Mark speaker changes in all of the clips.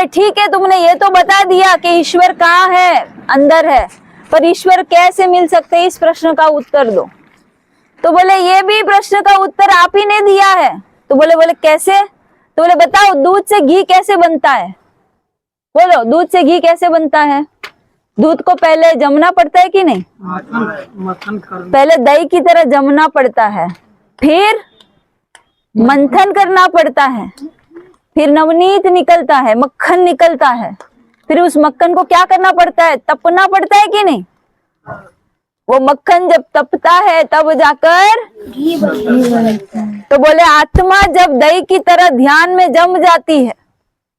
Speaker 1: ठीक है, तुमने ये तो बता दिया कि ईश्वर कहाँ है, अंदर है, पर ईश्वर कैसे मिल सकते, इस प्रश्न का उत्तर दो। तो बोले ये भी प्रश्न का उत्तर आप ही ने दिया है। तो बोले कैसे? तो बोले बताओ, दूध से घी कैसे बनता है? बोलो, दूध से घी कैसे बनता है? दूध को पहले जमना पड़ता है कि नहीं? पहले दही की तरह जमना पड़ता है, फिर मंथन करना पड़ता है, फिर नवनीत निकलता है, मक्खन निकलता है, फिर उस मक्खन को क्या करना पड़ता है? तपना पड़ता है कि नहीं? वो मक्खन जब तपता है तब जाकर घी बनता है। तो बोले आत्मा जब दही की तरह ध्यान में जम जाती है,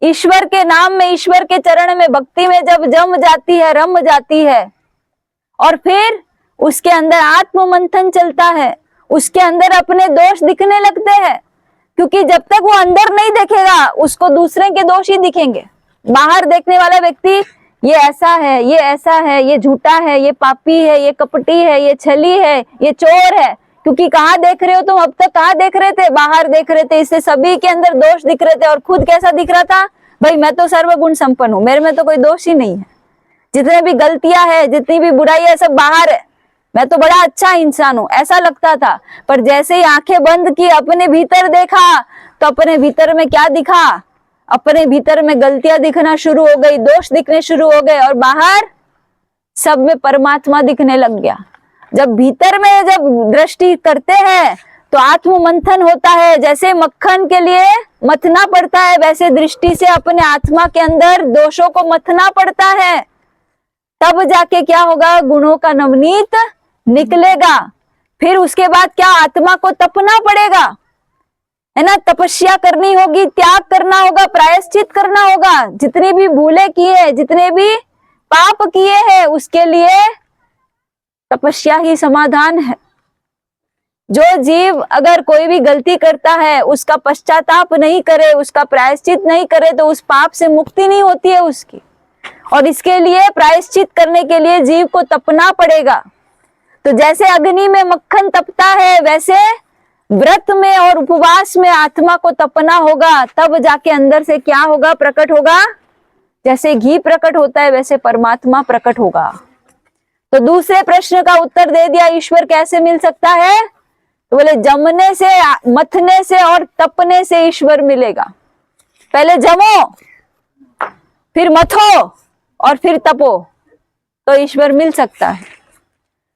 Speaker 1: ईश्वर के नाम में, ईश्वर के चरण में, भक्ति में जब जम जाती है, रम जाती है, और फिर उसके अंदर आत्म मंथन चलता है, उसके अंदर अपने दोष दिखने लगते हैं, क्योंकि जब तक वो अंदर नहीं देखेगा उसको दूसरे के दोष ही दिखेंगे। बाहर देखने वाला व्यक्ति ये ऐसा है, ये ऐसा है, ये झूठा है, ये पापी है, ये कपटी है, ये छली है, ये चोर है, क्योंकि कहाँ देख रहे हो तुम? अब तक कहाँ देख रहे थे? बाहर देख रहे थे, इससे सभी के अंदर दोष दिख रहे थे, और खुद कैसा दिख रहा था? भाई मैं तो सर्वगुण संपन्न हूँ, मेरे में तो कोई दोष ही नहीं है, जितने भी गलतियां है, जितनी भी बुराई है, सब बाहर है, मैं तो बड़ा अच्छा इंसान हूँ, ऐसा लगता था। पर जैसे ही आंखें बंद की, अपने भीतर देखा, तो अपने भीतर में क्या दिखा? अपने भीतर में गलतियां दिखना शुरू हो गई, दोष दिखने शुरू हो गए, और बाहर सब में परमात्मा दिखने लग गया। जब भीतर में जब दृष्टि करते हैं तो आत्म मंथन होता है, जैसे मक्खन के लिए मथना पड़ता है, वैसे दृष्टि से अपने आत्मा के अंदर दोषों को मथना पड़ता है, तब जाके क्या होगा? गुणों का नवनीत निकलेगा। फिर उसके बाद क्या? आत्मा को तपना पड़ेगा, है ना, तपस्या करनी होगी, त्याग करना होगा, प्रायश्चित करना होगा, जितनी भी भूले किए हैं, जितने भी पाप किए हैं, उसके लिए तपस्या ही समाधान है। जो जीव अगर कोई भी गलती करता है, उसका पश्चाताप नहीं करे, उसका प्रायश्चित नहीं करे, तो उस पाप से मुक्ति नहीं होती है उसकी। और इसके लिए प्रायश्चित करने के लिए जीव को तपना पड़ेगा। तो जैसे अग्नि में मक्खन तपता है, वैसे व्रत में और उपवास में आत्मा को तपना होगा, तब जाके अंदर से क्या होगा? प्रकट होगा। जैसे घी प्रकट होता है, वैसे परमात्मा प्रकट होगा। तो दूसरे प्रश्न का उत्तर दे दिया, ईश्वर कैसे मिल सकता है? तो बोले जमने से, मथने से और तपने से ईश्वर मिलेगा। पहले जमो, फिर मथो और फिर तपो, तो ईश्वर मिल सकता है।